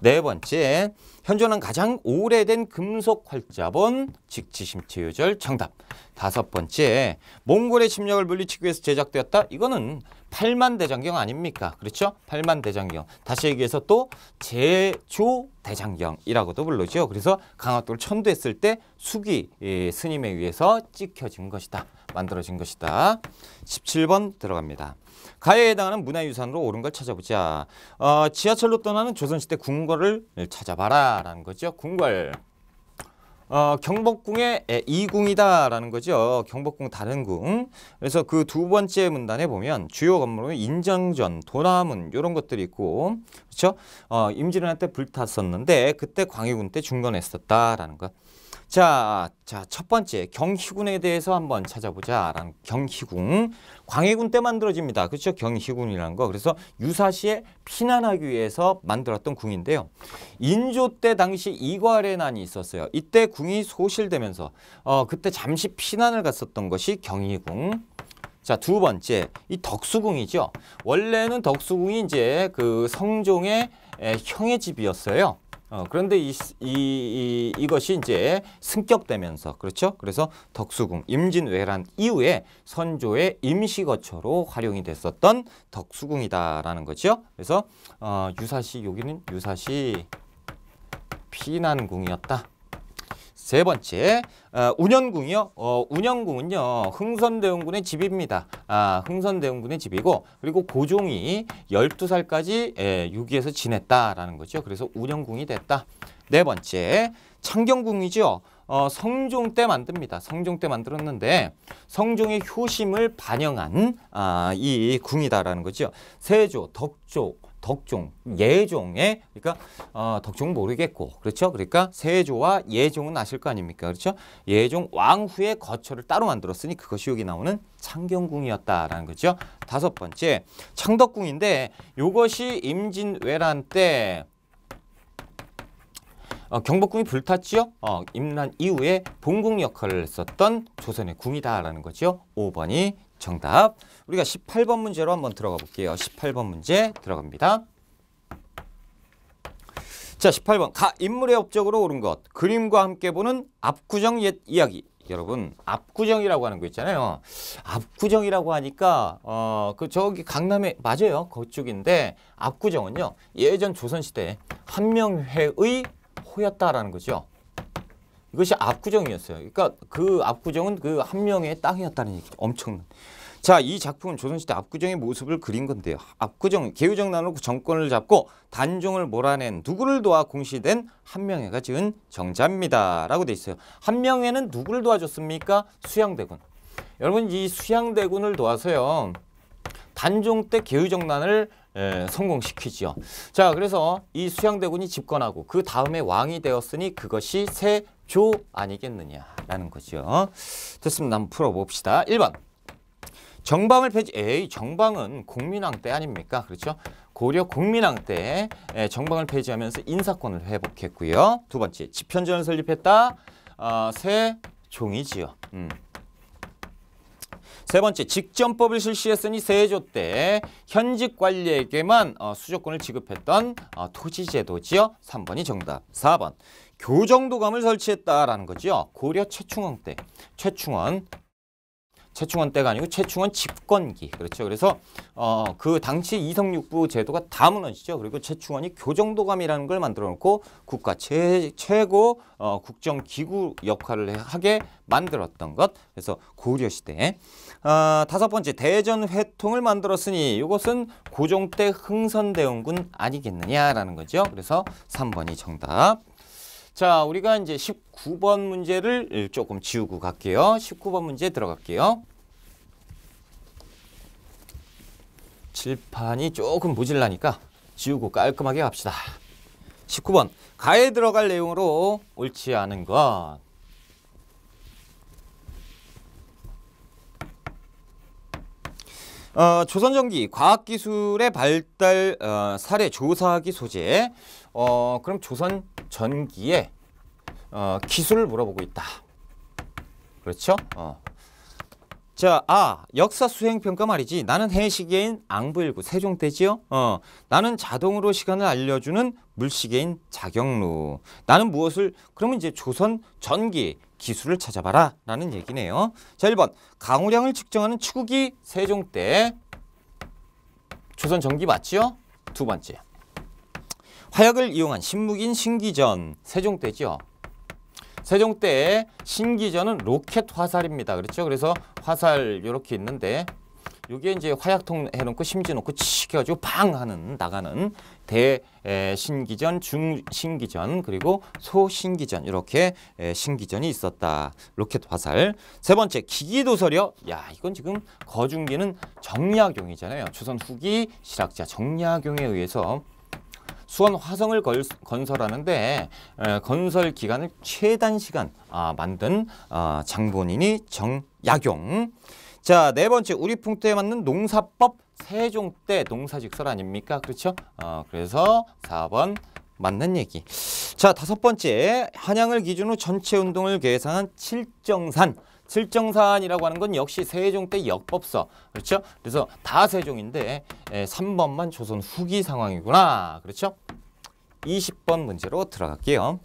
네 번째, 현존한 가장 오래된 금속 활자본 직지심체요절 정답. 다섯 번째, 몽골의 침략을 물리치기 위해서 제작되었다. 이거는 팔만대장경 아닙니까? 그렇죠? 팔만대장경. 다시 얘기해서 또 제조대장경이라고도 부르죠. 그래서 강화도를 천도했을 때 수기 스님에 의해서 찍혀진 것이다. 만들어진 것이다. 17번 들어갑니다. 가해에 해당하는 문화유산으로 옳은 걸 찾아보자. 지하철로 떠나는 조선시대 궁궐을 찾아봐라 라는 거죠. 궁궐. 경복궁의 이궁이다라는 거죠. 경복궁 다른 궁. 그래서 그 두 번째 문단에 보면 주요 건물은 인정전, 도남문 이런 것들이 있고, 그렇죠? 임진왜란 때 불탔었는데 그때 광해군 때 중건했었다라는 것. 자, 첫 번째 경희군에 대해서 한번 찾아보자. 라는 경희궁. 광해군 때 만들어집니다. 그렇죠? 경희궁이라는 거. 그래서 유사시에 피난하기 위해서 만들었던 궁인데요. 인조 때 당시 이괄해난이 있었어요. 이때 궁이 소실되면서 그때 잠시 피난을 갔었던 것이 경희궁. 자, 두 번째, 이 덕수궁이죠. 원래는 덕수궁이 이제 그 성종의 형의 집이었어요. 그런데 이것이 이제 승격되면서, 그렇죠? 그래서 덕수궁, 임진왜란 이후에 선조의 임시거처로 활용이 됐었던 덕수궁이다라는 거죠. 그래서 유사시, 여기는 유사시 피난궁이었다. 세 번째, 운현궁이요. 운현궁은요, 흥선대원군의 집입니다. 흥선대원군의 집이고, 그리고 고종이 12살까지 유기에서 지냈다라는 거죠. 그래서 운현궁이 됐다. 네 번째, 창경궁이죠. 성종 때 만듭니다. 성종 때 만들었는데 성종의 효심을 반영한 이 궁이다라는 거죠. 세조, 덕종, 예종의, 그러니까 덕종은 모르겠고, 그렇죠? 그러니까 세조와 예종은 아실 거 아닙니까? 그렇죠? 예종 왕후의 거처를 따로 만들었으니 그것이 여기 나오는 창경궁이었다라는 거죠. 다섯 번째, 창덕궁인데 이것이 임진왜란 때 경복궁이 불탔지요. 임란 이후에 본궁 역할을 했었던 조선의 궁이다라는 거죠. 5번이 정답. 우리가 18번 문제로 한번 들어가 볼게요. 18번 문제 들어갑니다. 자, 18번. 인물의 업적으로 옳은 것. 그림과 함께 보는 압구정 옛 이야기. 여러분, 압구정이라고 하는 거 있잖아요. 압구정이라고 하니까 저기 강남에 맞아요. 그쪽인데 압구정은요, 예전 조선시대 한명회의 호였다라는 거죠. 이것이 압구정이었어요. 그러니까 그 압구정은 그 한명의 땅이었다는 얘기. 엄청난. 자, 이 작품은 조선시대 압구정의 모습을 그린 건데요. 압구정, 개유정난으로 정권을 잡고 단종을 몰아낸 누구를 도와 공시된 한명회가 지은 정자입니다. 라고 돼 있어요. 한명회는 누구를 도와줬습니까? 수양대군. 여러분, 이 수양대군을 도와서요, 단종 때 개유정난을 성공시키죠. 자, 그래서 이 수양대군이 집권하고 그 다음에 왕이 되었으니 그것이 세조 아니겠느냐라는 거죠. 됐습니다. 한번 풀어봅시다. 1번. 정방을 폐지. 정방은 공민왕 때 아닙니까? 그렇죠? 고려 공민왕 때 정방을 폐지하면서 인사권을 회복했고요. 두 번째, 집현전을 설립했다. 세종이지요. 세 번째, 직전법을 실시했으니 세조 때 현직 관리에게만 수조권을 지급했던 토지제도지요. 3번이 정답. 4번, 교정도감을 설치했다라는 거죠. 고려 최충원 때. 최충원 최충원 때가 아니고 최충원 집권기. 그렇죠. 그래서 그 당시 이성육부 제도가 다 무너지죠. 그리고 최충원이 교정도감이라는 걸 만들어 놓고 국가 최고 국정기구 역할을 하게 만들었던 것. 그래서 고려시대. 다섯 번째, 대전회통을 만들었으니 이것은 고종 때 흥선대원군 아니겠느냐라는 거죠. 그래서 3번이 정답. 자, 우리가 이제 19번 문제를 조금 지우고 갈게요. 19번 문제 들어갈게요. 칠판이 조금 모질라니까 지우고 깔끔하게 갑시다. 19번, 가에 들어갈 내용으로 옳지 않은 것. 조선전기 과학기술의 발달 사례 조사하기 소재. 그럼 조선 전기의 기술을 물어보고 있다. 그렇죠? 자, 역사 수행평가 말이지. 나는 해시계인 앙부일구 세종대지요. 나는 자동으로 시간을 알려주는 물시계인 자경루. 나는 무엇을? 그러면 이제 조선 전기 기술을 찾아봐라 라는 얘기네요. 자, 1번 강우량을 측정하는 치국이 세종때. 조선 전기 맞지요? 두 번째, 화약을 이용한 신무기인 신기전 세종때죠. 세종때 신기전은 로켓 화살입니다. 그렇죠? 그래서 화살 이렇게 있는데 이게 이제 화약통 해놓고 심지 놓고 치게 가지고 팡 하는 나가는 대신기전, 중신기전, 그리고 소신기전 이렇게 신기전이 있었다. 로켓 화살. 세 번째, 기기도설이요. 야, 이건 지금 거중기는 정약용이잖아요. 조선 후기 실학자 정약용에 의해서 수원 화성을 건설하는데 건설 기간을 최단 시간 만든 장본인이 정약용. 자, 네 번째, 우리 풍토에 맞는 농사법 세종 때 농사직설 아닙니까? 그렇죠? 그래서 4번 맞는 얘기. 자, 다섯 번째, 한양을 기준으로 전체 운동을 계산한 칠정산. 칠정산이라고 하는 건 역시 세종 때 역법서. 그렇죠? 그래서 다 세종인데 3번만 조선 후기 상황이구나. 그렇죠? 20번 문제로 들어갈게요.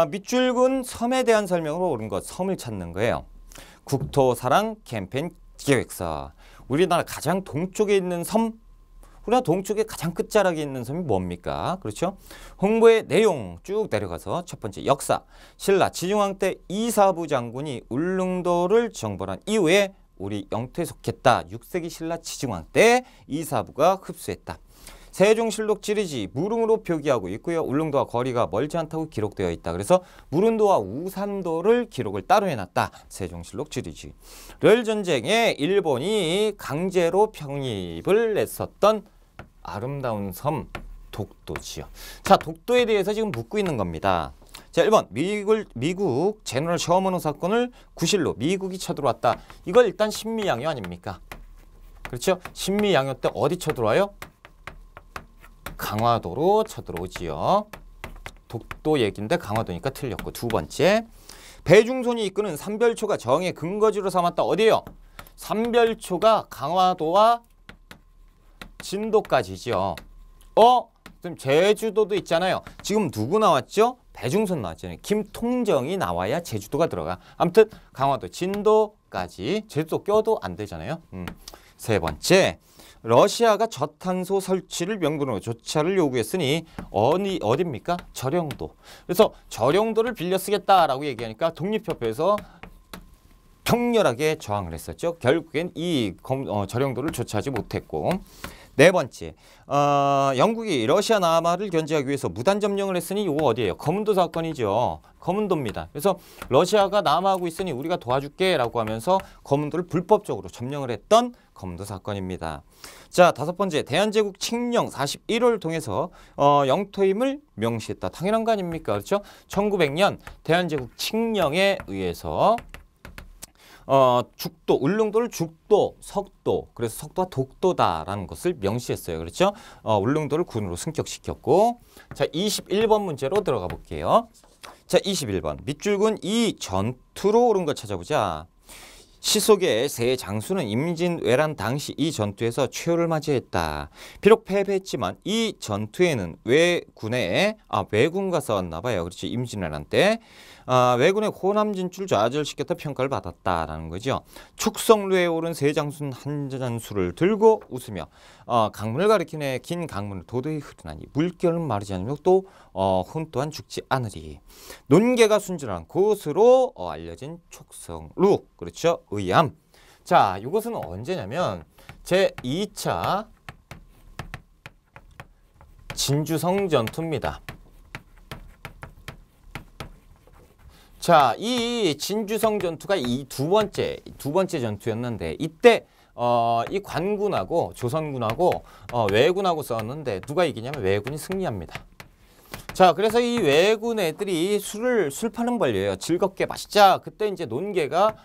밑줄근 섬에 대한 설명으로 옳은 것, 섬을 찾는 거예요. 국토사랑 캠페인 기획사. 우리나라 가장 동쪽에 있는 섬, 우리나라 동쪽에 가장 끝자락에 있는 섬이 뭡니까? 그렇죠? 홍보의 내용 쭉 내려가서 첫 번째, 역사. 신라 지중왕 때 이사부 장군이 울릉도를 정벌한 이후에 우리 영토에 속했다. 6세기 신라 지중왕 때 이사부가 흡수했다. 세종실록 지리지 무릉으로 표기하고 있고요. 울릉도와 거리가 멀지 않다고 기록되어 있다. 그래서 무릉도와 우산도를 기록을 따로 해놨다. 세종실록 지리지. 르열전쟁에 일본이 강제로 편입을 했었던 아름다운 섬 독도지요. 자, 독도에 대해서 지금 묻고 있는 겁니다. 자, 1번 미국 제너럴 셔먼호 사건을 구실로 미국이 쳐들어왔다. 이걸 일단 신미양요 아닙니까? 그렇죠? 신미양요 때 어디 쳐들어와요? 강화도로 쳐들어오지요. 독도 얘기인데 강화도니까 틀렸고. 두 번째, 배중손이 이끄는 삼별초가 정의 근거지로 삼았다. 어디예요? 삼별초가 강화도와 진도까지죠. 지금 제주도도 있잖아요. 지금 누구 나왔죠? 배중손 나왔잖아요. 김통정이 나와야 제주도가 들어가. 아무튼 강화도, 진도까지. 제주도 껴도 안 되잖아요. 세 번째, 러시아가 저탄소 설치를 명분으로 조차를 요구했으니 어디입니까? 저령도. 그래서 저령도를 빌려 쓰겠다라고 얘기하니까 독립협회에서 격렬하게 저항을 했었죠. 결국엔 이 저령도를 조차하지 못했고. 네 번째, 영국이 러시아 남하를 견제하기 위해서 무단 점령을 했으니 이거 어디예요? 거문도 사건이죠. 거문도입니다. 그래서 러시아가 남하하고 있으니 우리가 도와줄게 라고 하면서 거문도를 불법적으로 점령을 했던 거문도 사건입니다. 자, 다섯 번째, 대한제국 칙령 41호를 통해서 영토임을 명시했다. 당연한 거 아닙니까? 그렇죠? 1900년 대한제국 칙령에 의해서 죽도, 울릉도를 죽도, 석도, 그래서 석도와 독도다라는 것을 명시했어요. 그렇죠? 울릉도를 군으로 승격시켰고. 자, 21번 문제로 들어가 볼게요. 자, 21번. 밑줄근 이 전투로 옳은 거 찾아보자. 시속의 세 장수는 임진왜란 당시 이 전투에서 최후를 맞이했다. 비록 패배했지만 이 전투에는 왜군과 싸웠나 봐요. 그렇지. 임진왜란 때 왜군의 호남 진출 좌절시켰다 평가를 받았다라는 거죠. 축성루에 오른 세 장수는 한 잔수를 들고 웃으며 강문을 가리키네 긴 강문을 도저히 흐르나니 물결은 마르지 않으며 또 혼 또한 죽지 않으리. 논개가 순진한 곳으로 알려진 축성루. 그렇죠. 의암. 자, 이것은 언제냐면 제2차 진주성 전투입니다. 자, 이 진주성 전투가 이 두 번째 전투였는데 이때 이 관군하고 조선군하고 왜군하고 싸웠는데 누가 이기냐면 왜군이 승리합니다. 자, 그래서 이 왜군 애들이 술 파는 벌려요. 즐겁게 마시자. 그때 이제 논개가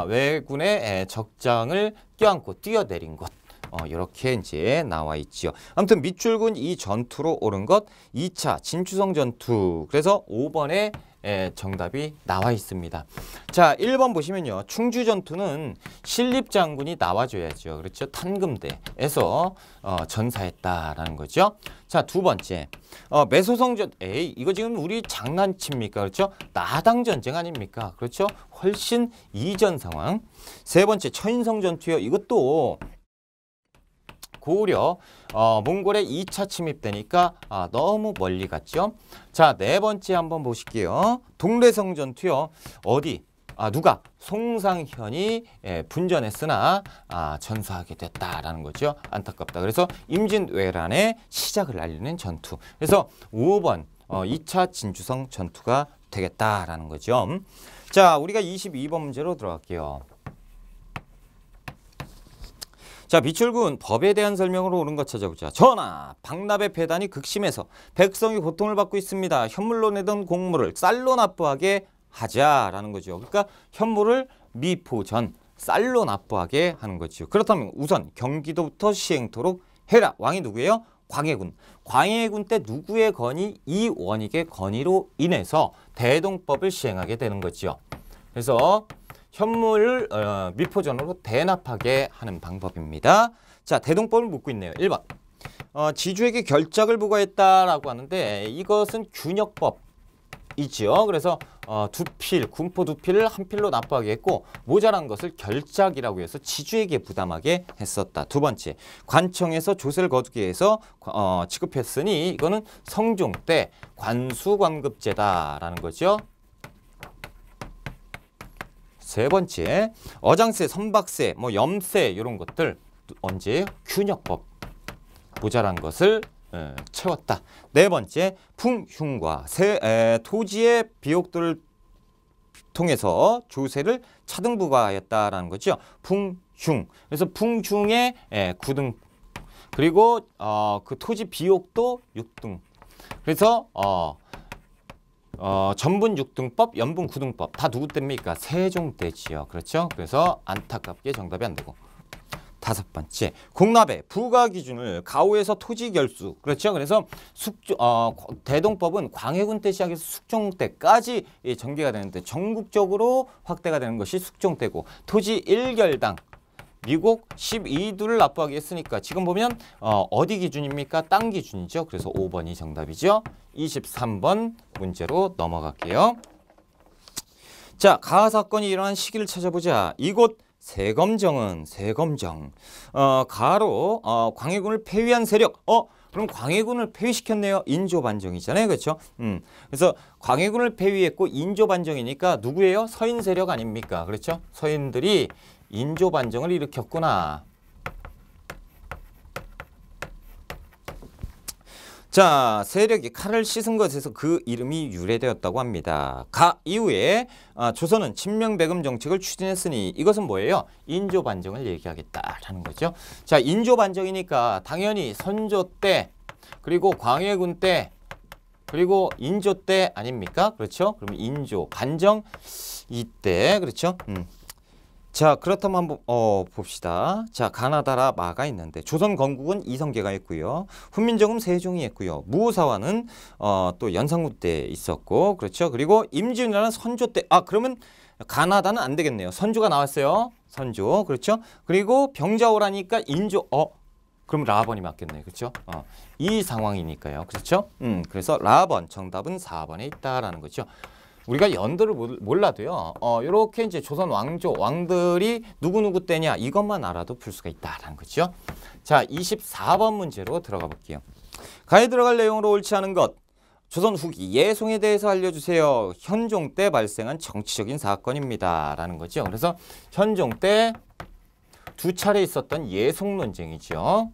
왜군의 적장을 껴안고 뛰어내린 것. 이렇게 이제 나와 있지요. 아무튼 밑줄군 이 전투로 오른 것 2차 진주성 전투. 그래서 5번에 정답이 나와 있습니다. 자, 1번 보시면요. 충주 전투는 신립장군이 나와줘야죠. 그렇죠. 탄금대에서 전사했다라는 거죠. 자, 두 번째. 매소성 이거 지금 우리 장난칩니까? 그렇죠. 나당 전쟁 아닙니까? 그렇죠. 훨씬 이전 상황. 세 번째 처인성 전투요. 이것도 고구려 몽골의 2차 침입되니까 너무 멀리 갔죠. 자, 네 번째 한번 보실게요. 동래성 전투요. 어디? 누가? 송상현이 분전했으나 전사하게 됐다라는 거죠. 안타깝다. 그래서 임진왜란의 시작을 알리는 전투. 그래서 5번 2차 진주성 전투가 되겠다라는 거죠. 자, 우리가 22번 문제로 들어갈게요. 자, 비출군 법에 대한 설명으로 옳은 것 찾아보자. 전하, 박납의 폐단이 극심해서 백성이 고통을 받고 있습니다. 현물로 내던 공물을 쌀로 납부하게 하자라는 거죠. 그러니까 현물을 미포전 쌀로 납부하게 하는 거죠. 그렇다면 우선 경기도부터 시행토록 해라. 왕이 누구예요? 광해군. 광해군 때 누구의 건의? 이원익의 건의로 인해서 대동법을 시행하게 되는 거죠. 그래서 현물을 미포전으로 대납하게 하는 방법입니다. 자, 대동법을 묻고 있네요. 1번. 지주에게 결작을 부과했다라고 하는데 이것은 균역법이지요. 그래서 군포 두 필을 한 필로 납부하게 했고 모자란 것을 결작이라고 해서 지주에게 부담하게 했었다. 두 번째. 관청에서 조세를 거두기 위해서 지급했으니 이거는 성종 때 관수관급제다라는 거죠. 세 번째, 어장세, 선박세, 염세 이런 것들 언제 균역법 모자란 것을 채웠다. 네 번째, 풍흉과 토지의 비옥들을 통해서 조세를 차등 부과하였다라는 거죠. 풍흉. 그래서 풍흉의 구등 그리고 그 토지 비옥도 6등. 그래서 전분 6등법, 연분 9등법 다 누구 때입니까? 세종 때지요. 그렇죠? 그래서 안타깝게 정답이 안 되고. 다섯 번째, 공납의 부과 기준을 가오에서 토지 결수. 그렇죠? 그래서 대동법은 광해군 때 시작해서 숙종 때까지 전개가 되는데 전국적으로 확대가 되는 것이 숙종 때고 토지 1결당 미국 12두를 납부하게 했으니까 지금 보면 어디 기준입니까? 땅 기준이죠. 그래서 5번이 정답이죠. 23번 문제로 넘어갈게요. 자, 가하 사건이 일어난 시기를 찾아보자. 이곳 세검정은 가하로 광해군을 폐위한 세력. 그럼 광해군을 폐위시켰네요. 인조반정이잖아요. 그렇죠? 그래서 광해군을 폐위했고 인조반정이니까 누구예요? 서인 세력 아닙니까? 그렇죠? 서인들이 인조반정을 일으켰구나. 자, 세력이 칼을 씻은 것에서 그 이름이 유래되었다고 합니다. 가 이후에 조선은 친명배금 정책을 추진했으니 이것은 뭐예요? 인조반정을 얘기하겠다라는 거죠. 자, 인조반정이니까 당연히 선조 때 그리고 광해군 때 그리고 인조 때 아닙니까? 그렇죠? 그러면 인조, 반정 이때 그렇죠? 자, 그렇다면 한번 봅시다. 자, 가나다라 마가 있는데 조선 건국은 이성계가 있고요. 훈민정음 세종이 있고요. 무오사화는 또 연산군 때 있었고, 그렇죠. 그리고 임진왜란은 선조 때. 아, 그러면 가나다는 안 되겠네요. 선조가 나왔어요. 선조, 그렇죠. 그리고 병자호라니까 인조. 그럼 라번이 맞겠네요. 그렇죠? 이 상황이니까요. 그렇죠? 그래서 라번 정답은 4번에 있다라는 거죠. 우리가 연도를 몰라도요. 이렇게 이제 조선 왕들이 누구누구 때냐 이것만 알아도 풀 수가 있다라는 거죠. 자, 24번 문제로 들어가 볼게요. 가에 들어갈 내용으로 옳지 않은 것. 조선 후기 예송에 대해서 알려주세요. 현종 때 발생한 정치적인 사건입니다. 라는 거죠. 그래서 현종 때 두 차례 있었던 예송 논쟁이죠.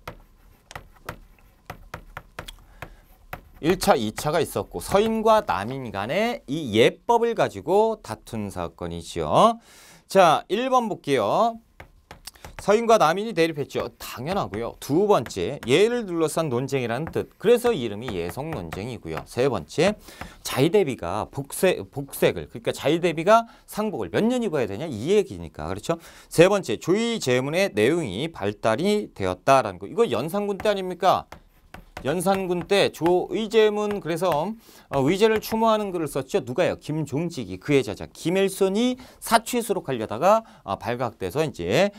1차, 2차가 있었고 서인과 남인 간의 이 예법을 가지고 다툰 사건이죠. 자, 1번 볼게요. 서인과 남인이 대립했죠. 당연하고요. 두 번째, 예를 둘러싼 논쟁이라는 뜻. 그래서 이름이 예송 논쟁이고요. 세 번째, 자의대비가 복색을 그러니까 자의대비가 상복을 몇 년 입어야 되냐 이 얘기니까. 그렇죠? 세 번째, 조의제문의 내용이 발달이 되었다라는 거. 이거 연산군 때 아닙니까? 연산군 때 조의제문 그래서 의제를 추모하는 글을 썼죠. 누가요? 김종직이 그의 저자 김일손이 사취수록하려다가 발각돼서 이제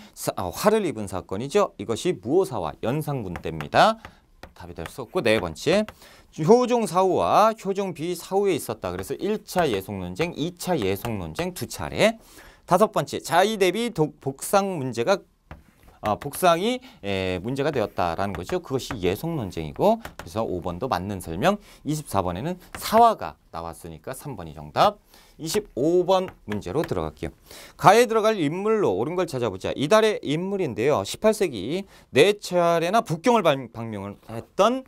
화를 입은 사건이죠. 이것이 무오사화 연산군 때입니다. 답이 될 수 없고 네 번째 효종 사후와 효종 비사후에 있었다. 그래서 1차 예송 논쟁, 2차 예송 논쟁 두 차례. 다섯 번째 자의 대비 복상 문제가 복상이 문제가 되었다라는 거죠. 그것이 예송 논쟁이고 그래서 5번도 맞는 설명. 24번에는 사화가 나왔으니까 3번이 정답. 25번 문제로 들어갈게요. 가에 들어갈 인물로 옳은 걸 찾아보자. 이달의 인물인데요. 18세기 네 차례나 북경을 방문을 했던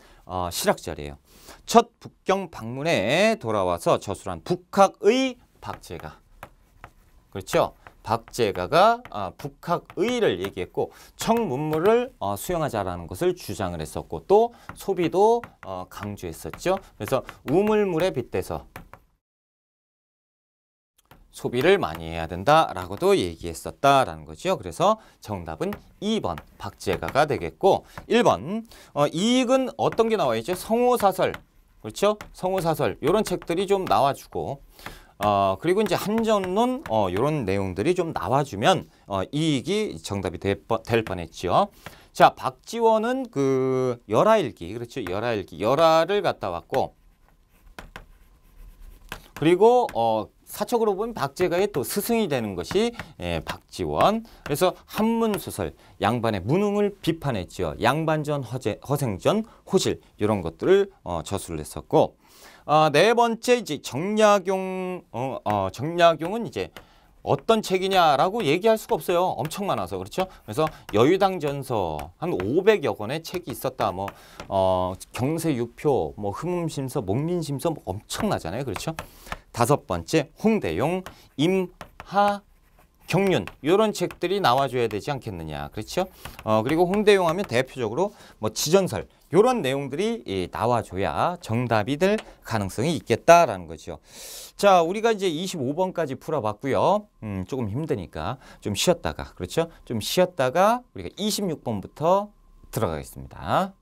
실학자래요. 첫 북경 방문에 돌아와서 저술한 북학의 박제가. 그렇죠? 박제가가 북학의를 얘기했고 청문물을 수용하자라는 것을 주장을 했었고 또 소비도 강조했었죠. 그래서 우물물에 빗대서 소비를 많이 해야 된다라고도 얘기했었다라는 거죠. 그래서 정답은 2번 박제가가 되겠고 1번 이익은 어떤 게 나와 있죠? 성호사설. 그렇죠? 성호사설 이런 책들이 좀 나와주고 그리고 이제 한전론 이런 내용들이 좀 나와주면 이익이 정답이 될 뻔했죠. 자, 박지원은 그 열하일기 그렇죠. 열하일기 열하를 갖다 왔고 그리고 사척으로 보면 박제가의 또 스승이 되는 것이 박지원. 그래서 한문소설 양반의 무능을 비판했죠. 양반전, 허생전, 호실 이런 것들을 저술을 했었고 네 번째 이제 정약용 정약용은 이제 어떤 책이냐라고 얘기할 수가 없어요. 엄청 많아서 그렇죠. 그래서 여유당전서 한 500여 권의 책이 있었다. 뭐 경세유표, 뭐 흠음심서, 목민심서 뭐 엄청나잖아요. 그렇죠. 다섯 번째 홍대용, 임하경륜 이런 책들이 나와줘야 되지 않겠느냐. 그렇죠. 그리고 홍대용 하면 대표적으로 뭐 지전설 이런 내용들이 나와줘야 정답이 될 가능성이 있겠다라는 거죠. 자, 우리가 이제 25번까지 풀어봤고요. 조금 힘드니까 좀 쉬었다가 그렇죠? 좀 쉬었다가 우리가 26번부터 들어가겠습니다.